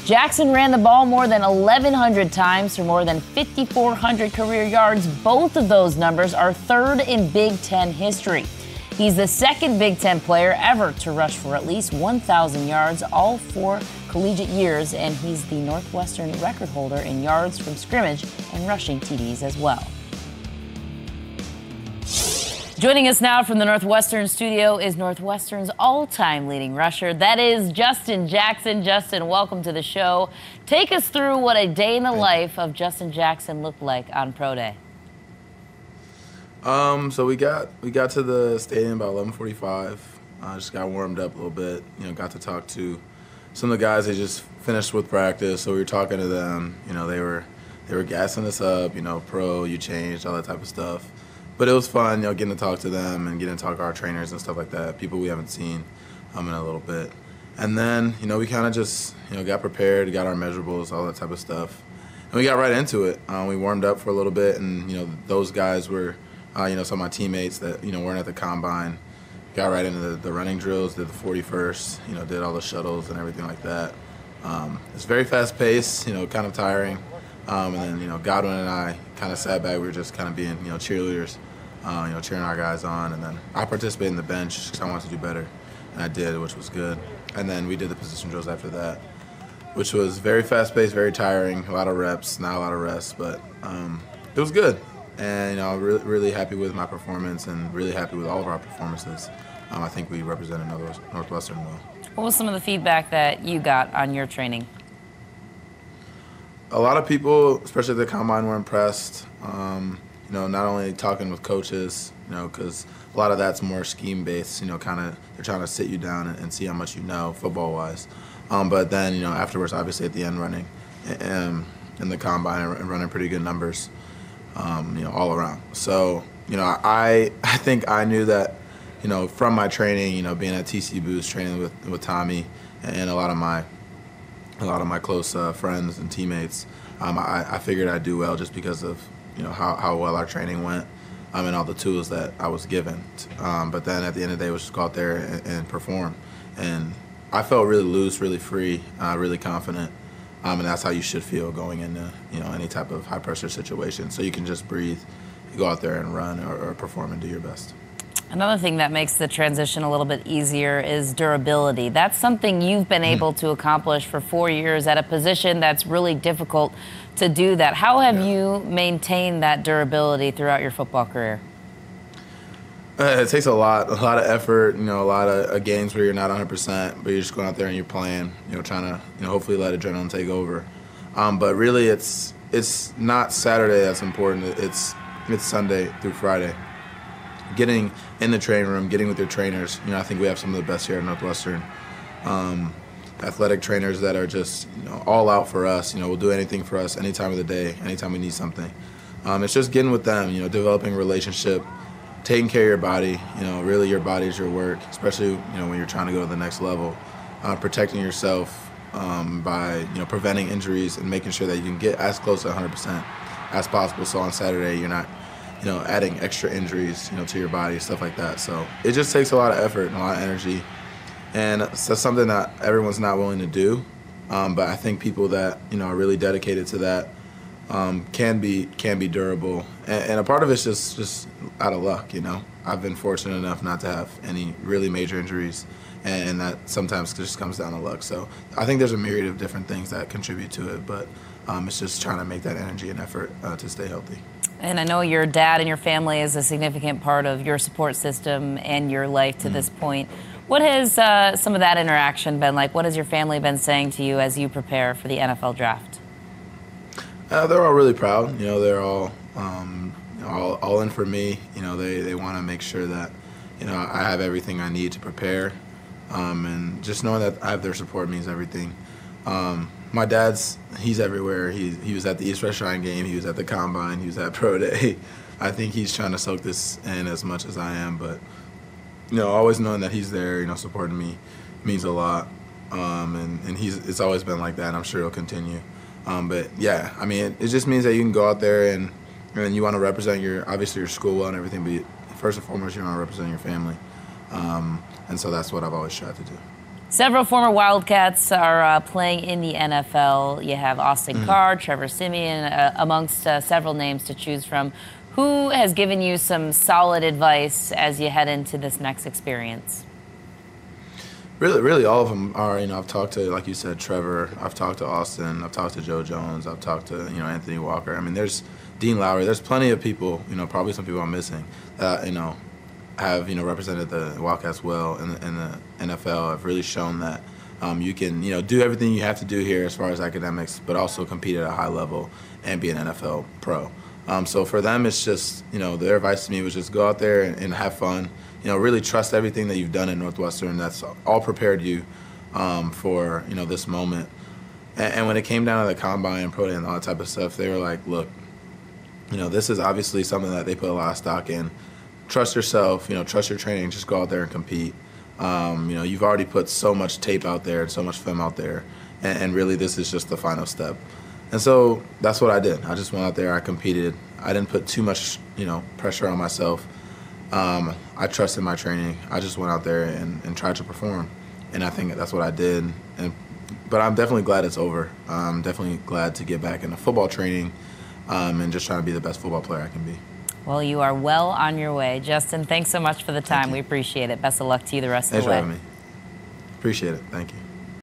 Jackson ran the ball more than 1,100 times for more than 5,400 career yards. Both of those numbers are third in Big Ten history. He's the second Big Ten player ever to rush for at least 1,000 yards, all 4 collegiate years, and he's the Northwestern record holder in yards from scrimmage and rushing TDs as well. Joining us now from the Northwestern studio is Northwestern's all-time leading rusher. That is Justin Jackson. Justin, welcome to the show. Take us through what a day in the life of Justin Jackson looked like on Pro Day. So we got to the stadium about 11:45. Just got warmed up a little bit. Got to talk to some of the guys. They just finished with practice, so we were talking to them. They were gassing us up. Pro, you changed, all that type of stuff. But it was fun, getting to talk to them and getting to talk to our trainers and stuff like that, people we haven't seen in a little bit. And then, we kind of just, got prepared, got our measurables, all that type of stuff. And we got right into it. We warmed up for a little bit, and, those guys were, some of my teammates that, weren't at the combine, got right into the running drills, did the 40 first, did all the shuttles and everything like that. It's very fast-paced, kind of tiring. And then, Godwin and I kind of sat back. We were just kind of being, cheerleaders, cheering our guys on. And then I participated in the bench because I wanted to do better, and I did, which was good. And then we did the position drills after that, which was very fast-paced, very tiring, a lot of reps, not a lot of rest, but it was good. And, I'm really happy with my performance and really happy with all of our performances. I think we represented Northwestern well. What was some of the feedback that you got on your training? A lot of people, especially at the combine, were impressed. Not only talking with coaches, because a lot of that's more scheme-based. Kind of they're trying to sit you down and see how much you know football-wise. But then, afterwards, obviously at the end, running in the combine and running pretty good numbers, all around. So, I think I knew that, from my training, being at TC Boost, training with Tommy and a lot of my close friends and teammates, I figured I'd do well just because of how well our training went and all the tools that I was given. But then at the end of the day, it was just go out there and perform. And I felt really loose, really free, really confident, and that's how you should feel going into any type of high pressure situation. So you can just breathe, go out there and run or perform and do your best. Another thing that makes the transition a little bit easier is durability. That's something you've been able to accomplish for 4 years at a position that's really difficult to do that. How have you maintained that durability throughout your football career? It takes a lot of effort, a lot of games where you're not 100%, but you're just going out there and you're playing, trying to, hopefully let adrenaline take over. But really it's not Saturday that's important. It's Sunday through Friday. Getting in the training room, getting with your trainers. I think we have some of the best here at Northwestern. Athletic trainers that are just all out for us. Will do anything for us any time of the day, anytime we need something. It's just getting with them. Developing a relationship, taking care of your body. Really your body is your work, especially when you're trying to go to the next level. Protecting yourself by preventing injuries and making sure that you can get as close to 100% as possible. So on Saturday you're not adding extra injuries, to your body, stuff like that. So it just takes a lot of effort and a lot of energy. And it's something that everyone's not willing to do. But I think people that, are really dedicated to that can be durable. And a part of it's just out of luck, I've been fortunate enough not to have any really major injuries. And that sometimes just comes down to luck. So I think there's a myriad of different things that contribute to it. But it's just trying to make that energy and effort to stay healthy. And I know your dad and your family is a significant part of your support system and your life to this point. What has some of that interaction been like? What has your family been saying to you as you prepare for the NFL draft? They're all really proud. They're all in for me. They want to make sure that I have everything I need to prepare, and just knowing that I have their support means everything. My dad's, he's everywhere. He was at the East West Shrine game. He was at the Combine. He was at Pro Day. I think he's trying to soak this in as much as I am. But, always knowing that he's there, supporting me means a lot. And it's always been like that, and I'm sure it'll continue. But, yeah, I mean, it just means that you can go out there and you want to represent obviously your school well and everything, but first and foremost, you want to represent your family. And so that's what I've always tried to do. Several former Wildcats are playing in the NFL. You have Austin Carr, Trevor Siemian, amongst several names to choose from. Who has given you some solid advice as you head into this next experience? Really, all of them are. I've talked to, like you said, Trevor. I've talked to Austin. I've talked to Joe Jones. I've talked to, Anthony Walker. I mean, there's Dean Lowry. There's plenty of people. Probably some people I'm missing. Have represented the Wildcats well in the NFL. Have really shown that you can do everything you have to do here as far as academics, but also compete at a high level and be an NFL pro. So for them, it's just their advice to me was just go out there and have fun. Really trust everything that you've done at Northwestern. That's all prepared you for this moment. And when it came down to the combine, pro day, and all that type of stuff, they were like, look, this is obviously something that they put a lot of stock in. Trust yourself, trust your training, just go out there and compete. You've already put so much tape out there and so much film out there, and really this is just the final step. And so that's what I did. I just went out there, I competed. I didn't put too much, pressure on myself. I trusted my training. I just went out there and tried to perform, and I think that's what I did. But I'm definitely glad it's over. I'm definitely glad to get back into football training and just trying to be the best football player I can be. Well, you are well on your way. Justin, thanks so much for the time. We appreciate it. Best of luck to you the rest of the way. Thanks for having me. Appreciate it. Thank you.